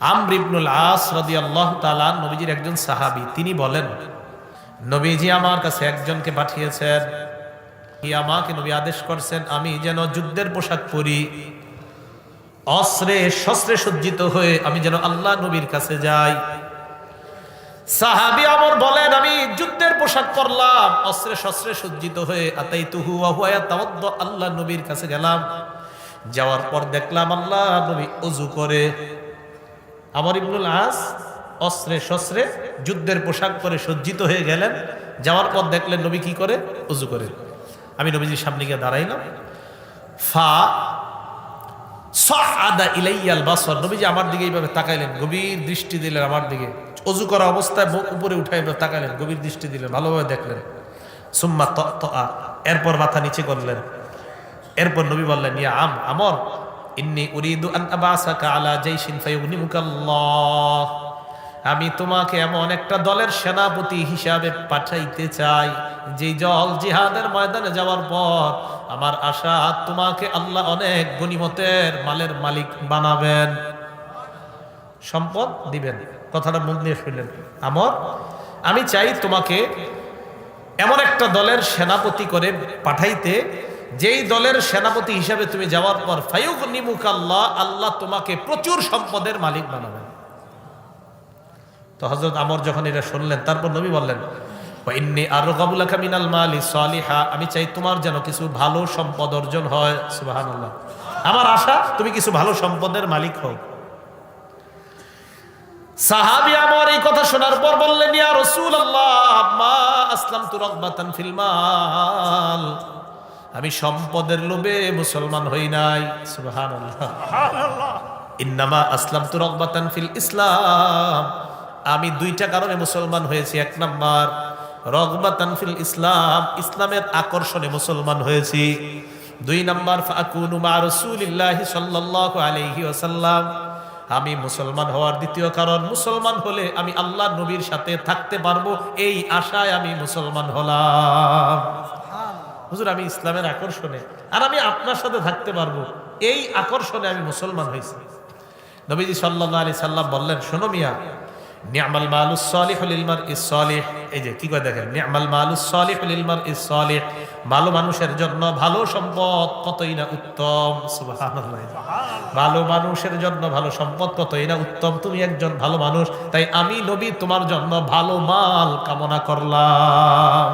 আমর ইবনুল আস রাদিয়াল্লাহু তাআলা নবীজির একজন সাহাবী, তিনি বলেন, নবীজি আমার কাছে একজনকে পাঠিয়েছেন, আমাকে নবী আদেশ করছেন আমি যেন যুদ্ধের পোশাক পরি, অস্ত্রে শস্ত্রে সজ্জিত হয়ে আমি যেন আল্লাহ নবীর কাছে যাই। সাহাবী আমর বলেন, আমি যুদ্ধের পোশাক পরলাম, অস্ত্রে শস্ত্রে সজ্জিত হয়ে আতাইতুহু ওয়া হুয়া ইয়াতাওয়াদ্দা, আল্লাহ নবীর কাছে গেলাম। যাওয়ার পর দেখলাম আল্লাহ নবী ওযু করে। আমর ইবনুল আস অস্ত্রে শস্ত্রে যুদ্ধের পোশাক পরে সজ্জিত হয়ে গেলেন। যাওয়ার পর দেখলেন নবী কি করে? ওযু করে। আমি নবীজির সামনে গিয়ে দাঁড়াইলাম। ফা সাআদা ইলাইয়াল বাসর, নবীজি আমার দিকে এইভাবে তাকাইলেন, গভীর দৃষ্টি দিলেন আমার দিকে। ওযু করা অবস্থায় মুখ উপরে উঠাই তাকালেন, গভীর দৃষ্টি দিলেন, ভালোভাবে দেখলেন। সুম্মা তাআ, এরপর মাথা নিচে করলেন। এরপর নবী বললেন, ইয়া আমর, ইন্নী উরিদু আন আবাসাকা আলা জাইশিন ফায়ুগনিমুকাল্লাহ, আমি তোমাকে এমন একটা দলের সেনাপতি হিসাবে পাঠাইতে চাই যে জল জিহাদের ময়দানে যাওয়ার পর আমার আশা তোমাকে আল্লাহ অনেক গনিমতের মালের মালিক বানাবেন, সম্পদ দিবেন। কথাটা মুখ দিয়ে শুনলেন। আমর, আমি চাই তোমাকে এমন একটা দলের সেনাপতি করে পাঠাইতে, যেই দলের সেনাপতি হিসাবে তুমি যাওয়ার পর ফায়ুগনিমুকাল্লাহ, আল্লাহ তোমাকে প্রচুর সম্পদের মালিক বানাবেন। তো হযরত আমর যখন এটা শুনলেন, তারপর নবী বললেন, ওয়া ইন্নী আরগাবু লাকা মিনাল মালি সালিহা, আমি চাই তোমার যেন কিছু ভালো সম্পদ অর্জন হয়। সুবহানাল্লাহ, আমার আশা তুমি কিছু ভালো সম্পদের মালিক হও। সাহাবী আমর এই কথা শোনার পর বললেন, ইয়া রাসূলুল্লাহ, মা আসলামতু রাগবাতান ফিল মাল, আমি সম্পদের লোভে মুসলমান হই নাই। সুবহানাল্লাহ, ইন্নামা আসলামতু রাগবাতান ফিল ইসলাম, আমি দুইটা কারণে মুসলমান হয়েছি। এক নাম্বার রাগবাতান ফিল ইসলাম, ইসলামের আকর্ষণে মুসলমান হয়েছি। দুই নাম্বার ফাকুনু মা রাসূলিল্লাহি সাল্লাল্লাহু আলাইহি ওয়াসাল্লাম, আমি মুসলমান হওয়ার দ্বিতীয় কারণ, মুসলমান হলে আমি আল্লাহর নবীর সাথে থাকতে পারবো, এই আশায় আমি মুসলমান হলাম। হুজুর, আমি ইসলামের আকর্ষণে আর আমি আপনার সাথে থাকতে পারবো, এই আকর্ষণে আমি মুসলমান হয়েছি। নবীজি সাল্লাল্লাহু আলাইহি সাল্লাম বললেন, শোনো মিয়া, নি'মাল মালুস সালিহু লিল মারইস সালিহ, এই যে কি কয় দেখেন, নি'মাল মালুস সালিহু লিল মারইস সালিহ, ভালো মানুষের জন্য ভালো সম্পদ কতই না উত্তম। সুবহানাল্লাহ, ভালো মানুষের জন্য ভালো সম্পদ কতই না উত্তম। তুমি একজন ভালো মানুষ, তাই আমি নবী তোমার জন্য ভালো মাল কামনা করলাম।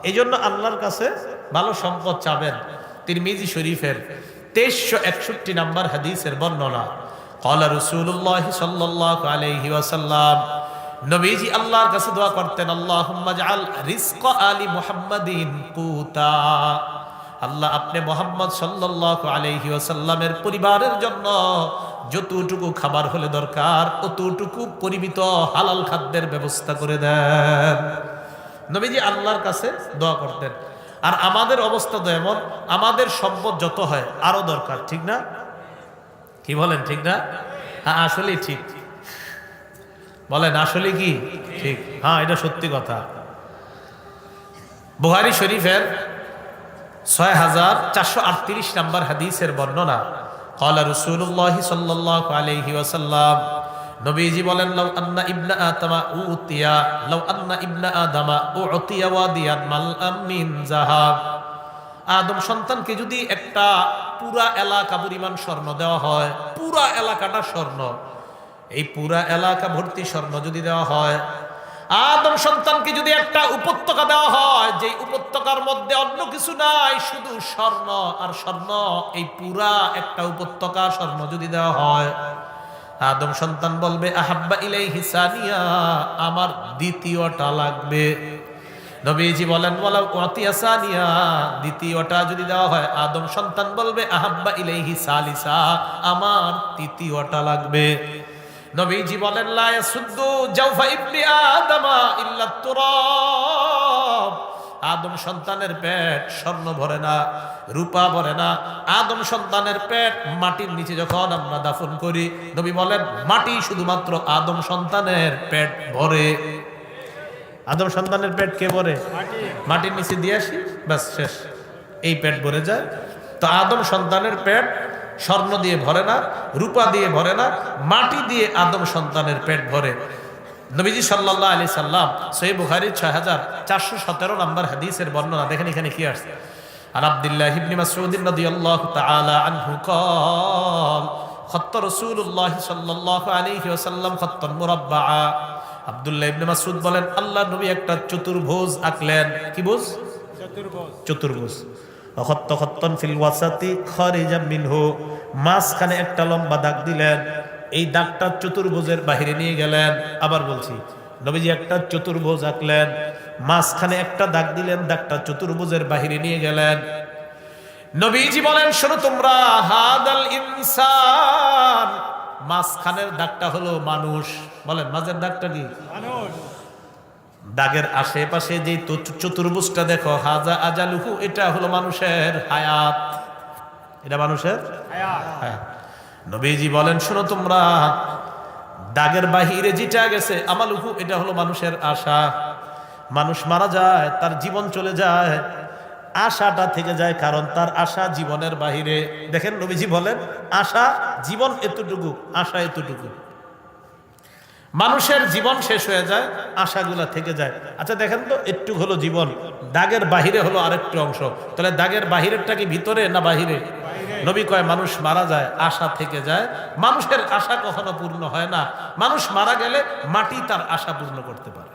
এই জন্য আল্লাহর কাছে ভালো সম্পদ চাবেন। তিরমিজি শরীফের 2361 নম্বর হাদিসের বর্ণনা, ক্বালা রাসূলুল্লাহ সাল্লাল্লাহু আলাইহি ওয়াসাল্লাম, নবীজি আল্লাহর কাছে দোয়া করতেন, আল্লাহুম্মা জাআল রিজকা আলি মুহাম্মাদিন কুতা, আল্লাহ আপনি মুহাম্মদ সাল্লাল্লাহু আলাইহি ওয়াসাল্লামের পরিবারের জন্য যতটুকু খাবার হলে দরকার ততটুকু পরিমিত হালাল খাদ্যের ব্যবস্থা করে দেন। নবীজি আল্লাহর কাছে দোয়া করতেন। আর আমাদের অবস্থা তো এমন, আমাদের সম্পদ যত হয় আরো দরকার, ঠিক না? কি বলেন, ঠিক না? হ্যাঁ, আসলে ঠিক বলেন, আসলে কি ঠিক? হ্যাঁ, এটা সত্যি কথা। বুখারী শরীফের 6438 নম্বর হাদিসের বর্ণনা, ক্বালা রাসূলুল্লাহ সাল্লাল্লাহু আলাইহি ওয়াসাল্লাম, নবীজি বলেন, লাউ আন্না ইবনা আদামা উতিয়া ওয়াদিয়ান মালআম মিন যাহাব, আদম সন্তানকে যদি একটা পুরা এলাকা পরিমাণ স্বর্ণ দেওয়া হয়, পুরা এলাকাটা স্বর্ণ, এই পুরা এলাকা ভর্তি স্বর্ণ যদি দেওয়া হয়, আদম সন্তানকে যদি একটা উপত্যকা দেওয়া হয়, যে উপত্যকার মধ্যে অন্য কিছু নাই, শুধু স্বর্ণ আর স্বর্ণ, এই পুরা একটা উপত্যকা স্বর্ণ যদি দেওয়া হয়, আদম সন্তান বলবে, আহাব্বা ইলাইহি সানিয়া, আমার দ্বিতীয়টা লাগবে। নবীজি বলেন, ওয়ালাউ উতিয়া সানিয়া, দ্বিতীয়টা যদি দেওয়া হয়, আদম সন্তান বলবে, আহাব্বা ইলাইহি সালিসা, আমার তৃতীয়টা লাগবে। নবীজি বলেন, লা ইয়াসুদ্দু জাওফা ইবনি আদামা ইল্লা তুরাব, আদম সন্তানের পেট স্বর্ণ ভরে না, রূপা ভরে না। আদম সন্তানের পেট মাটির নিচে যখন আমরা দাফন করি, নবী বলেন, মাটি শুধুমাত্র আদম সন্তানের পেট ভরে। আদম সন্তানের পেট কে ভরে? মাটির নিচে দিয়ে আসি, ব্যাস শেষ, এই পেট ভরে যায়। তো আদম সন্তানের পেট স্বর্ণ দিয়ে ভরে না, রূপা দিয়ে ভরে না, মাটি দিয়ে আদম সন্তানের পেট ভরে। নবীজি সাল্লাল্লাহু আলাইহি সাল্লাম সহিহ বুখারীর 6417 নম্বর হাদিসের বর্ণনা দেখেন, এখানে কি আসছে? আর আব্দুল্লাহ ইবনে মাসউদ রাদিয়াল্লাহু তাআলা আনহু قال خط رسول الله সাল্লাল্লাহু আলাইহি ওয়াসাল্লাম খাত্তান মুরাব্বাআ। আব্দুল্লাহ ইবনে মাসউদ বলেন, আল্লাহর নবী একটা চতুর্ভুজ আঁকলেন। কি ভুজ? চতুর্ভুজ। খাত্ত খাত্তান ফিল ওয়াসাতি খারিজাম মিনহু, মাঝখানে একটা লম্বা দাগ দিলেন, এই দাগটা চতুর্ভুজের বাহিরে নিয়ে গেলেন। আবার বলছি, নবীজি একটা চতুর্ভুজ আঁকলেন, মাঝখানে একটা দাগ দিলেন, দাগটা চতুর্ভুজের বাহিরে নিয়ে গেলেন। নবীজি বলেন, শোনো তোমরা, হাদাল ইনসান, মাঝখানের দাগটা হলো মানুষ। বলেন, মাঝের দাগটা কি? মানুষ। দাগের আশেপাশে যে চতুর্ভুজটা দেখো, হাজা আজালুহু, এটা হলো মানুষের হায়াত। এটা মানুষের হায়াত। নবীজি বলেন, শোনো তোমরা, দাগের বাহিরে যেটা গেছে আমালুহু, এটা হলো মানুষের আশা। মানুষ মারা যায়, তার জীবন চলে যায়, আশাটা থেকে যায়, কারণ তার আশা জীবনের বাহিরে। দেখেন নবীজি বলেন, আশা জীবন এতটুকু, আশা এতটুকু। মানুষের জীবন শেষ হয়ে যায়, আশাগুলা থেকে যায়। আচ্ছা দেখেন তো, একটু হলো জীবন, দাগের বাহিরে হলো আরেকটু অংশ, তাহলে দাগের বাহিরেরটা কি ভিতরে না বাহিরে? নবী কয়, মানুষ মারা যায়, আশা থেকে যায়। মানুষের আশা কখনো পূর্ণ হয় না, মানুষ মারা গেলে মাটি তার আশা পূর্ণ করতে পারে।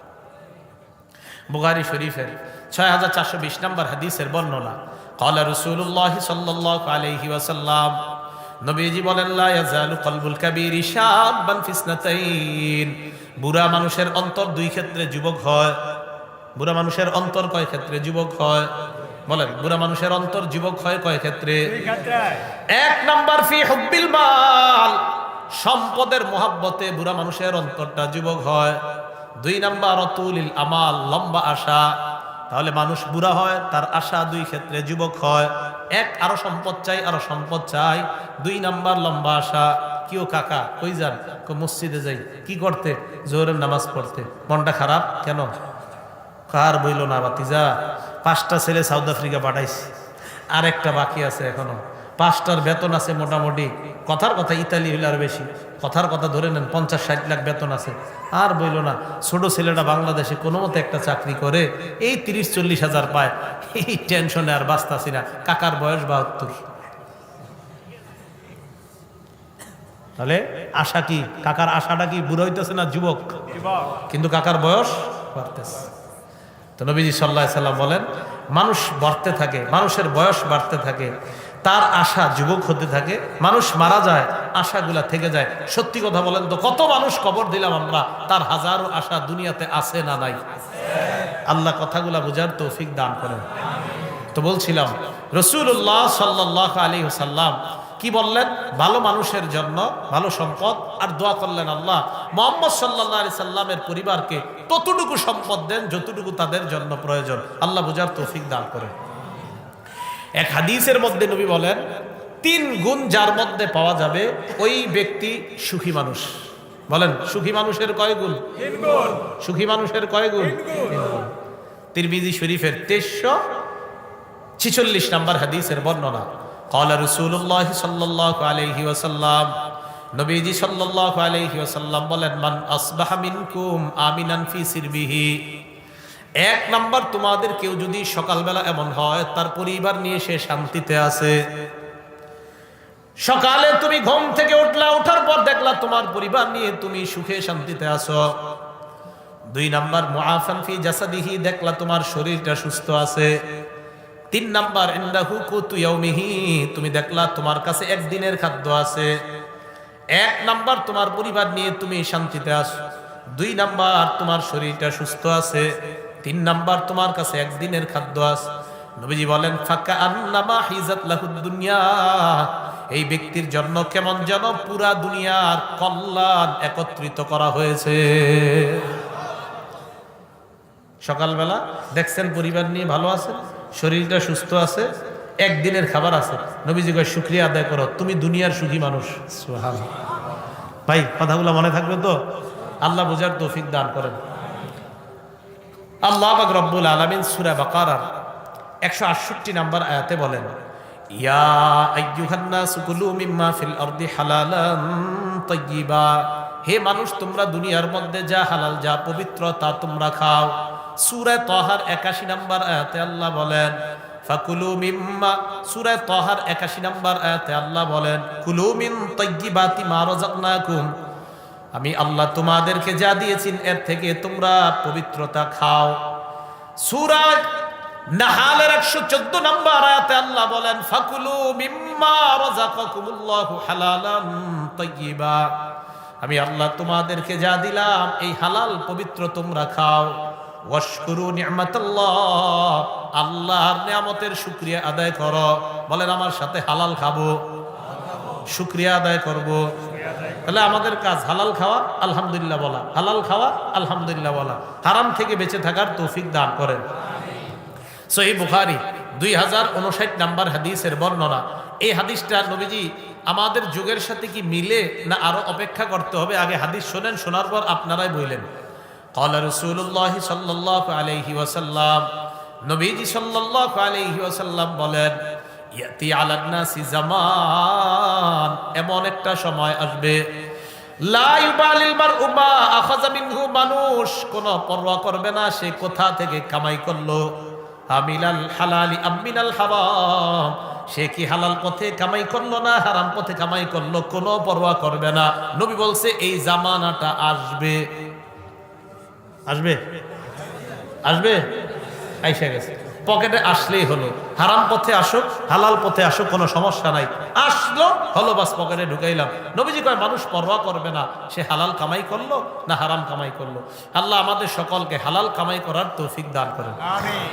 বুখারী শরীফের 6420 নম্বর হাদিসের বর্ণনা। ক্বালা রাসূলুল্লাহ সাল্লাল্লাহু আলাইহি ওয়াসাল্লাম, নবীজি বলেন, লা ইয়াজালু কলবুল কাবীরি শাববান ফিসনাতাইন, বুড়া মানুষের অন্তর দুই ক্ষেত্রে যুবক হয়। বুড়া মানুষের অন্তর কয় ক্ষেত্রে যুবক হয়? বলেন, বুড়া মানুষের অন্তর যুবক হয় কয় ক্ষেত্রে? এক নাম্বার, ফি হুব্বিল মাল, সম্পদের মহব্বতে বুড়া মানুষের অন্তরটা যুবক হয়। দুই নাম্বার, অতুলিল আমাল, লম্বা আশা। তাহলে মানুষ বুড়া হয়, তার আশা দুই ক্ষেত্রে যুবক হয়। এক, আরো সম্পদ চাই, আরো সম্পদ চাই। দুই নাম্বার, লম্বা আশা। কিও কাকা কই যান? মসজিদে যাই। কি করতে? জোহরের নামাজ পড়তে। মনটা খারাপ কেন? কার বইল না বাতিজা, 5টা ছেলে সাউথ আফ্রিকা পাঠাইছে, আর একটা বাকি আছে এখনো। 5টার বেতন আছে মোটামুটি, কথার কথা ইতালি হইলে আর বেশি, কথার কথা ধরে নেন 50-60 লাখ বেতন আছে। আর বইল না, ছোট ছেলেটা বাংলাদেশে কোনো মতে একটা চাকরি করে, এই 30-40 হাজার পায়, এই টেনশনে আর বাঁচতাছি না। কাকার বয়স 72। তাহলে আশা কি? কাকার আশাটা কি বুড়ো হইতেছে না যুবক? কিন্তু কাকার বয়স বাড়তেছে। তো নবীজি সাল্লাল্লাহু আলাইহি সাল্লাম বলেন, মানুষ বাড়তে থাকে, মানুষের বয়স বাড়তে থাকে, তার আশা যুবক হতে থাকে। মানুষ মারা যায়, আশাগুলা থেকে যায়। সত্যি কথা বলেন তো, কত মানুষ কবর দিলাম আমরা, তার হাজারো আশা দুনিয়াতে আছে না নাই? আল্লাহ কথাগুলা বোঝার তৌফিক দান করেন। তো বলছিলাম, রাসূলুল্লাহ সাল্লাল্লাহু আলাইহি ওয়াসাল্লাম কি বললেন? ভালো মানুষের জন্য ভালো সম্পদ, আর দোয়া করলেন, আল্লাহ মুহাম্মদ সাল্লাল্লাহু আলাইহি সাল্লামের পরিবারকে ততটুকু সম্পদ দেন যতটুকু তাদের জন্য প্রয়োজন। আল্লাহ বোঝার তৌফিক দান করেন। এক হাদিসের মধ্যে নবী বলেন, 3 গুণ যার মধ্যে পাওয়া যাবে, ওই ব্যক্তি সুখী মানুষ। বলেন, সুখী মানুষের কয় গুণ? 3 গুণ। সুখী মানুষের কয় গুণ? 3 গুণ। তিরমিজি শরীফের 2346 নম্বর হাদিসের বর্ণনা। ক্বালা রাসূলুল্লাহ সাল্লাল্লাহু আলাইহি ওয়াসাল্লাম, নবীজি সাল্লাল্লাহু আলাইহি ওয়াসাল্লাম বলেন, মান আসবাহা মিনকুম আমিনান ফি সিরবিহি, 1 নাম্বার, তোমাদের কেউ যদি সকালবেলা এমন হয় তার পরিবার নিয়ে সে শান্তিতে আছে। সকালে তুমি ঘুম থেকে উঠলা, ওঠার পর দেখলা তোমার পরিবার নিয়ে তুমি সুখে শান্তিতে আছো। 2 নাম্বার, মুআফান ফি জাসাদিহি, দেখলা তোমার শরীরটা সুস্থ আছে। 3 নাম্বার, ইনদাহু কুতু ইয়াউমিহি, তুমি দেখলা তোমার কাছে একদিনের খাদ্য আছে। 1 নাম্বার, তোমার পরিবার নিয়ে তুমি শান্তিতে আছো। 2 নাম্বার, তোমার শরীরটা সুস্থ আছে। 3 নাম্বার, তোমার কাছে একদিনের খাদ্য আছে। নবীজি বলেন, ফাকা আন্নামা হিজাত লাহুদ দুনিয়া, এই ব্যক্তির জন্য কেমন যেন পুরা দুনিয়ার কল্যাণ একত্রিত করা হয়েছে। সকালবেলা দেখছেন পরিবার নিয়ে ভালো আছে, শরীরটা সুস্থ আছে, একদিনের খাবার আছে। নবীজি কয়, শুকরিয়া আদায় করো, তুমি দুনিয়ার সুখী মানুষ। সুবহানাল্লাহ। ভাই কথাগুলো মনে থাকবে তো? আল্লাহ বোঝার তৌফিক দান করেন। আল্লাহ পাক রব্বুল আলামিন সূরা বাকারার 168 নম্বর আয়াতে বলেন, ইয়া আইয়ুহান নাসু কুলু মিম্মা ফিল আরদি হালালান তাইয়্যিবা, হে মানুষ তোমরা দুনিয়ার মধ্যে যা হালাল যা পবিত্র তা তোমরা খাও। সূরা তাহার 81 নম্বর আয়াতে আল্লাহ বলেন ফাকুলু মিম্মা, সূরা তাহার 81 নম্বর আয়াতে আল্লাহ বলেন কুলু মিন তাইয়্যিবাতি মা রাযাকনাকুম, আমি আল্লাহ তোমাদেরকে যা দিয়েছি এর থেকে তোমরা পবিত্রতা খাও। সূরা নাহালের 114 নম্বর আয়াতে আল্লাহ বলেন ফাকুলু মিম্মা রাযাকাকুমুল্লাহু হালালান তাইয়্যিবা, আমি আল্লাহ তোমাদেরকে যা দিলাম এই হালাল পবিত্র তোমরা খাও। ওয়াশকুরু নি'মাতাল্লাহ, আল্লাহর নিয়ামতের শুকরিয়া আদায় করো। বলেন আমার সাথে হালাল খাবো, শুকরিয়া আদায় করব। তাহলে আমাদের কাজ হালাল খাওয়া আলহামদুলিল্লাহ বলা, হালাল খাওয়া আলহামদুলিল্লাহ বলা, হারাম থেকে বেঁচে থাকার তৌফিক দান করেন। সহিহ বুখারী 2059 নম্বর হাদিসের বর্ণনা। এই হাদিসটা নবীজি আমাদের যুগের সাথে কি মিলে না আরো অপেক্ষা করতে হবে? আগে হাদিস শোনেন, শোনার পর আপনারাই বললেন। قال رسول الله صلى الله عليه وسلم, নবীজি সাল্লাল্লাহু আলাইহি ওয়াসাল্লাম বলেন ইয়াতি আলান নাসি জামান, এমন একটা সময় আসবে লা ইউবালিল মারউ মা আখাযা মিনহু, মানুষ কোনো পরোয়া করবে না সে কোথা থেকে কামাই করলো। আমিলাল হালালি আমিনাল হারাম, সে কি হালাল পথে কামাই করলো না হারাম পথে কামাই করলো, কোনো পরোয়া করবে না। নবী বলছে এই জামানাটা আসবে, আসবে, আসবে, আইসা গেছে। পকেটে আসলেই হলো, হারাম পথে আসুক হালাল পথে আসুক কোনো সমস্যা নাই, আসলো হলো বাস পকেটে ঢুকাইলাম। নবীজি কয় মানুষ পরোয়া করবে না সে হালাল কামাই করলো না হারাম কামাই করলো। আল্লাহ আমাদের সকলকে হালাল কামাই করার তৌফিক দান করেন, আমিন।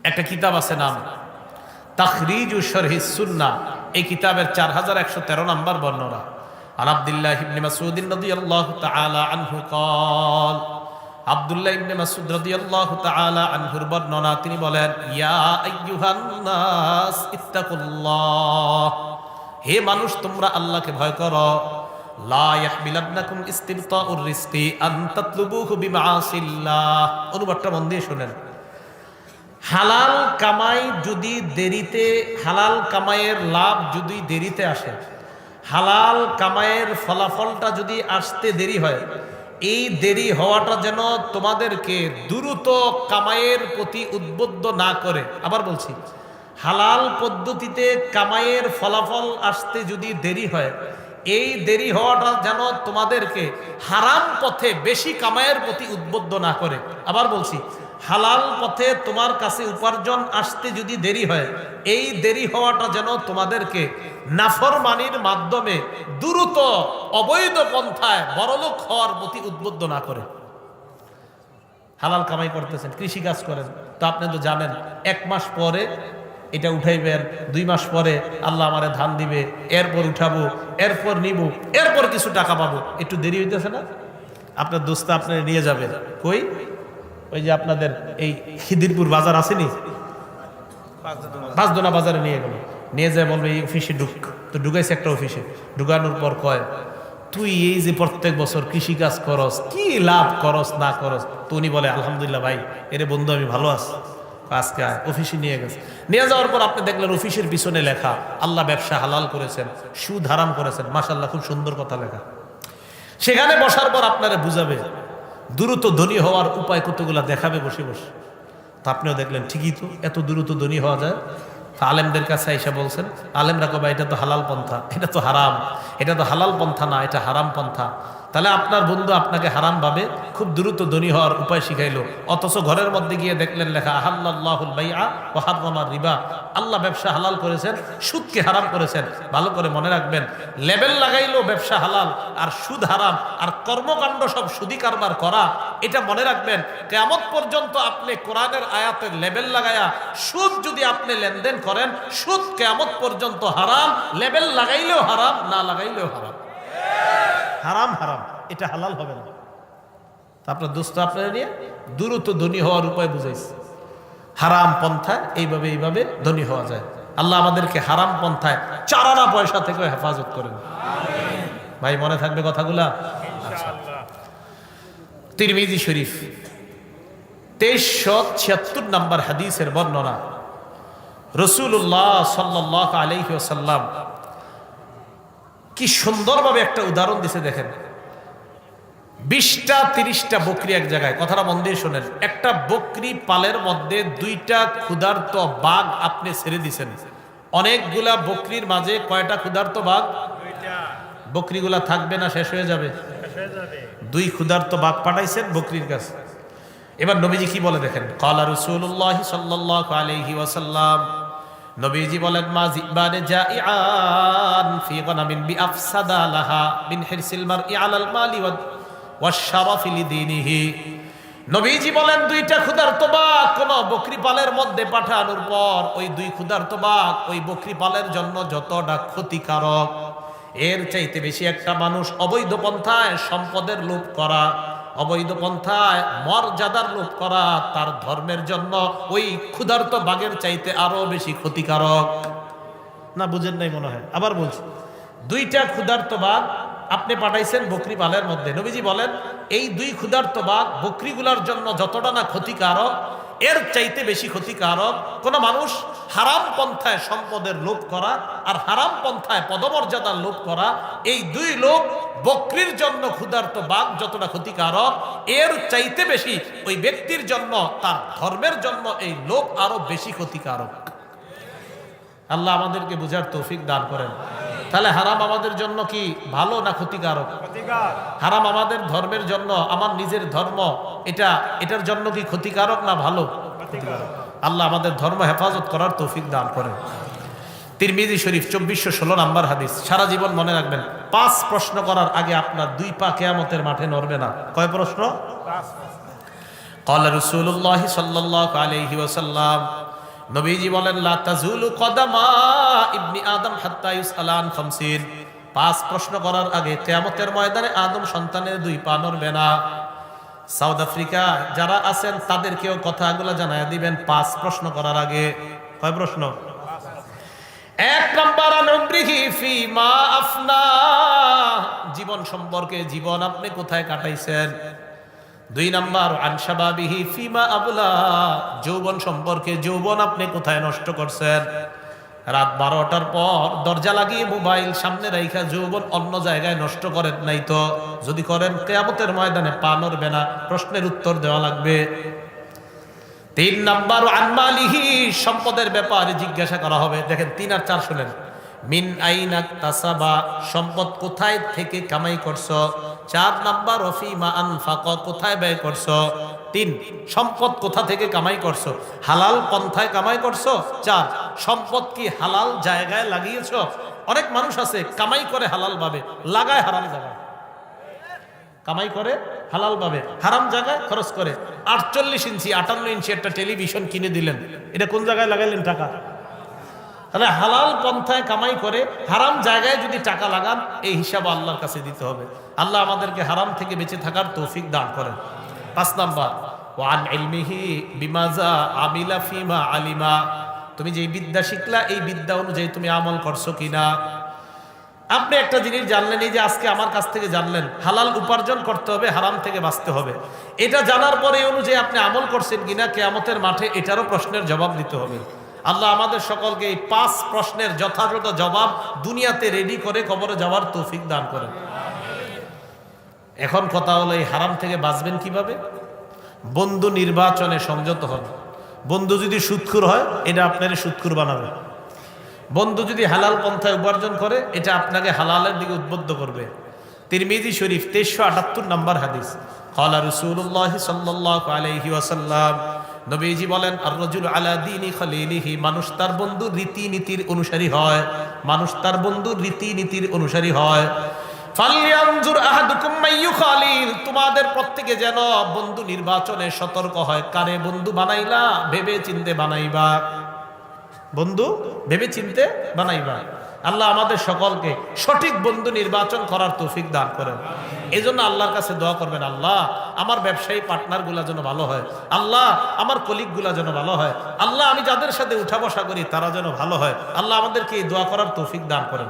একটা কিতাব আছে নাম তাখরিজু শরহিস সুন্নাহ, এই কিতাবের 4113 নম্বর বর্ণনা। আন আব্দুল্লাহ ইবনে মাসউদ রাদিয়াল্লাহু তাআলা আনহু قال, আব্দুল্লাহ ইবনে মাসউদ রাদিয়াল্লাহু তাআলা আনহুর বর্ণনা, তিনি বলেন ইয়া আইয়ুহান নাস ইত্তাকুল্লাহ, হে মানুষ তোমরা আল্লাহকে ভয় করো। লা ইয়াহমিলান্নাকুম ইস্তিবতাউর রিজকি আন তাতলুবুহু বিমাআসিল্লাহ। অনুবাদটা মন দিয়ে শুনেন। হালাল কামাই যদি দেরিতে, হালাল কামাইয়ের লাভ যদি দেরিতে আসে, হালাল কামাইয়ের ফলাফলটা যদি আসতে দেরি হয়, এই দেরি হওয়াটা যেন তোমাদেরকে দ্রুত কামাইয়ের প্রতি উদ্বুদ্ধ না করে। আবার বলছি, হালাল পদ্ধতিতে কামাইয়ের ফলাফল আসতে যদি দেরি হয়, এই দেরি হওয়াটা যেন তোমাদেরকে হারাম পথে বেশি কামাইয়ের প্রতি উদ্বুদ্ধ না করে। আবার বলছি, হালাল পথে তোমার কাছে উপার্জন আসতে যদি দেরি হয়, এই দেরি হওয়াটা যেন তোমাদেরকে নাফরমানির মাধ্যমে দ্রুত অবৈধ পন্থায় বড়লোক হওয়ার প্রতি উদ্বুদ্ধ না করে। হালাল কামাই করতেছেন, কৃষি কাজ করেন, তো আপনি তো জানেন 1 মাস পরে এটা উঠাইবেন, 2 মাস পরে আল্লাহ আমারে ধান দিবে, এরপর উঠাবো, এরপর নিব, এরপর কিছু টাকা পাবো। একটু দেরি হইতেছে না? আপনার দোস্ত আপনার নিয়ে যাবে কই, ওই যে আপনাদের এই খিদিরপুর বাজার আসেনি, পাঁচদোনা বাজারে নিয়ে গেল, নিয়ে যায় বলবে এই অফিসে ঢুক। তো ঢুকাইছে একটা অফিসে, ঢুকানোর পর কয় তুই এই যে প্রত্যেক বছর কৃষি কাজ করস, কি লাভ করস না করস? তো উনি বলে আলহামদুলিল্লাহ ভাই, এরে বন্ধু আমি ভালো আছি। আজকে অফিসে নিয়ে গেছে, নিয়ে যাওয়ার পর আপনি দেখলেন অফিসের পিছনে লেখা আল্লাহ ব্যবসা হালাল করেছেন, সুদ হারাম করেছেন। মাশাআল্লাহ, খুব সুন্দর কথা লেখা। সেখানে বসার পর আপনারা বুঝাবে, দ্রুত ধনী হওয়ার উপায় কতগুলা দেখাবে বসে বসে। তা আপনিও দেখলেন ঠিকই তো, এত দ্রুত ধনী হওয়া যায়। আলেমদের কাছে এসে বলছেন, আলেমরা কবে এটা তো হালাল পন্থা, এটা তো হারাম, এটা তো হালাল পন্থা না, এটা হারাম পন্থা। তাহলে আপনার বন্ধু আপনাকে হারাম ভাবে খুব দ্রুত ধনী হওয়ার উপায় শিখাইলো, অথচ ঘরের মধ্যে গিয়ে দেখলেন লেখা আহাল্লাল্লাহুল বাইআ ওয়া হাররামার রিবা, আল্লাহ ব্যবসা হালাল করেছেন, সুদকে হারাম করেছেন। ভালো করে মনে রাখবেন, লেবেল লাগাইলো ব্যবসা হালাল আর সুদ হারাম, আর কর্মকাণ্ড সব সুদি কারবার করা। এটা মনে রাখবেন, কিয়ামত পর্যন্ত আপনি কোরআনের আয়াতের লেবেল লাগায়া সুদ যদি আপনি লেনদেন করেন, সুদ কিয়ামত পর্যন্ত হারাম, লেবেল লাগাইলেও হারাম, না লাগাইলেও হারাম। হারাম হারাম, এটা হালাল হবে না। আপনার দোস্ত আপনারা নিয়ে দ্রুত ধনী হওয়ার উপায় বুঝাইছে, হারাম পন্থায় এইভাবে ধনী হওয়া যায়। আল্লাহ আমাদেরকে হারাম পন্থায় 4 আনা পয়সা থেকে হেফাজত করেন। ভাই মনে থাকবে কথাগুলা? তিরমিজি শরীফ 2376 নম্বর হাদিসের বর্ণনা। রাসূলুল্লাহ সাল্লাল্লাহু আলাইহি ওয়াসাল্লাম কি সুন্দরভাবে একটা উদাহরণ দিছে দেখেন। 20টা 30টা বকরি এক জায়গায়, কথাটা মন দিয়ে শোনেন। একটা বকরি পালের মধ্যে 2টা ক্ষুধার্ত বাঘ আপনি ছেড়ে দিছেন। অনেকগুলা বকরির মাঝে কয়টা ক্ষুধার্ত বাঘ? 2টা। বকরিগুলা থাকবে না শেষ হয়ে যাবে? শেষ হয়ে যাবে। 2 ক্ষুধার্ত বাঘ পাঠাইছেন বকরির কাছে। এবার নবীজি কি বলে দেখেন, ক্বালা রাসূলুল্লাহ সাল্লাল্লাহু আলাইহি ওয়াসাল্লাম, নবীজি বলেন, মা জিবানে জাইআন ফি গনামিন বিআফসাদা লাহা মিন হিরসিল মারই আলাল মালি ওয়াশ-শারাফি লিদীনিহি। নবীজি বলেন, 2টা ক্ষুধার্ত বাঘ কোন বকরি পালের মধ্যে পাঠানোর পর ওই 2 ক্ষুধার্ত বাঘ ওই বকরি পালের জন্য যতটা ক্ষতিকারক, এর চাইতে বেশি একটা মানুষ অবৈধ পন্থায় সম্পদের লোভ করা, অবৈধ পন্থায় মর্যাদার লোভ করা তার ধর্মের জন্য ওই ক্ষুধার্ত বাঘের চাইতে আরো বেশি ক্ষতিকারক। না বুঝেন নাই মনে হয়, আবার বলছি। 2টা ক্ষুধার্ত বাঘ আপনি পাঠাইছেন বকরি পালের মধ্যে। নবীজি বলেন, এই 2 ক্ষুধার্ত বাঘ বকরিগুলার জন্য যতটা না ক্ষতিকারক, এর চাইতে বেশি ক্ষতিকারক কোন মানুষ হারাম পন্থায় সম্পদের লোভ করা আর হারাম পন্থায় পদমর্যাদার লোভ করা, এই 2 লোভ বকরির জন্য ক্ষুধার্ত বাঘ যতটা ক্ষতিকারক, এর চাইতে বেশি ওই ব্যক্তির জন্য তার ধর্মের জন্য এই লোভ আরো বেশি ক্ষতিকারক। আল্লাহ আমাদেরকে বুঝার তৌফিক দান করেন। তাহলে হারাম আমাদের জন্য কি ভালো না ক্ষতিকারক? হারাম আমাদের ধর্মের জন্য, আমার নিজের ধর্ম, এটার জন্য কি ক্ষতিকারক না ভালো? আল্লাহ আমাদের ধর্ম হেফাজত করার তৌফিক দান করেন। তিরমিজি শরীফ 2416 নম্বর হাদিস। সারা জীবন মনে রাখবেন, 5 প্রশ্ন করার আগে আপনার 2 পা কিয়ামতের মাঠে নড়বে না। কয় প্রশ্ন? 5। ক্বালা রাসূলুল্লাহ সাল্লাল্লাহু আলাইহি ওয়াসাল্লাম, নবীজি বলেন, লা তাজুলু কদামা ইবনি আদম হাত্তা ইউসআলা আন 50। 5 প্রশ্ন করার আগে কিয়ামতের ময়দানে আদম সন্তানের 2 পা নড়বে না। সাউথ আফ্রিকা যারা আছেন তাদেরকেও কথাগুলো জানায় দিবেন 5 প্রশ্ন করার আগে। কয় প্রশ্ন? 1 নাম্বার, আনউমরিহি ফিমা আফনা, জীবন সম্পর্কে, জীবন আপনি কোথায় কাটাইছেন। 2 নাম্বার, আন শাবাবিহি ফিমা আবলা, যৌবন সম্পর্কে, যৌবন আপনি কোথায় নষ্ট করছেন। রাত 12টার পর দরজা লাগিয়ে মোবাইল সামনে রাইখা যৌবন অন্য জায়গায় নষ্ট করেন নাই তো? যদি করেন, কিয়ামতের ময়দানে পা নড়বে না, প্রশ্নের উত্তর দেওয়া লাগবে। 3 নাম্বার, আন মালিহি, সম্পদের ব্যাপারে জিজ্ঞাসা করা হবে। দেখেন 3 আর 4 শুনেন। মিন আইনা তাসাবা, সম্পদ কোথায় থেকে কামাই করছো। 4 নাম্বার, ফিমা আনফাকা, কোথায় ব্যয় করছো। 3, সম্পদ কোথা থেকে কামাই করছো, হালাল পন্থায় কামাই করছো। 4, সম্পদ কি হালাল জায়গায় লাগিয়েছো। অনেক মানুষ আছে কামাই করে হালাল ভাবে, লাগায় হারাম জায়গায়। কামাই করে হালাল ভাবে, হারাম জায়গায় খরচ করে। 48 ইঞ্চি 58 ইঞ্চি একটা টেলিভিশন কিনে দিলেন, এটা কোন জায়গায় লাগাইলেন টাকা? তাহলে হালাল পন্থায় কামাই করে হারাম জায়গায় যদি টাকা লাগান, এই হিসাব আল্লাহর কাছে দিতে হবে। আল্লাহ আমাদেরকে হারাম থেকে বেঁচে থাকার তৌফিক দান করেন। 5 নাম্বার, ওয়ান ইলমিহি বিমাজা আমিলা ফিমা আলিমা, তুমি যে বিদ্যা শিখলা এই বিদ্যা অনুযায়ী তুমি আমল করছো কিনা। আপনি একটা জিনিস জানলেন, এই যে আজকে আমার কাছ থেকে জানলেন, হালাল উপার্জন করতে হবে, হারাম থেকে বাঁচতে হবে। এটা জানার পরে এই অনুযায়ী আপনি আমল করছেন কিনা, কিয়ামতের মাঠে এটারও প্রশ্নের জবাব দিতে হবে। আল্লাহ আমাদের সকলকে এই 5 প্রশ্নের যথাযথ জবাব দুনিয়াতে রেডি করে কবরে যাওয়ার তৌফিক দান করেন। এখন কথা হলো, এই হারাম থেকে বাঁচবেন কিভাবে? বন্ধু নির্বাচনে সংযত হন। বন্ধু যদি সুদখোর হয়, এটা আপনার সুদখোর বানাবে। বন্ধু যদি হালাল পন্থায় উপার্জন করে, এটা আপনাকে হালালের দিকে উদ্বুদ্ধ করবে। তিরমিজি শরীফ 2378 নম্বর হাদিস। ক্বালা রাসূলুল্লাহ সাল্লাল্লাহু আলাইহি ওয়াসাল্লাম, নবীজি বলেন, আর রাজুল আলা দীনি খলিলিহি, মানুষ তার বন্ধুর রীতিনীতির অনুসারী হয়। মানুষ তার বন্ধুর রীতিনীতির অনুসারী হয়। ফালইয়ানজুর আহাদুকুম মাইয়ু খালিল, তোমাদের প্রত্যেকে যেন বন্ধু নির্বাচনে সতর্ক হয়। কারে বন্ধু বানাইলা, ভেবে চিন্তে বানাইবা। বন্ধু ভেবে চিনতে বানাইবা। আল্লাহ আমাদের সকলকে সঠিক বন্ধু নির্বাচন করার তৌফিক দান করেন। এই জন্য আল্লাহর কাছে দোয়া করবেন, আল্লাহ আমার ব্যবসায়ী পার্টনার গুলা যেন ভালো হয়, আল্লাহ আমার কলিগ গুলা যেন ভালো হয়, আল্লাহ আমি যাদের সাথে উঠা বসা করি তারা যেন ভালো হয়। আল্লাহ আমাদেরকে এই দোয়া করার তৌফিক দান করেন।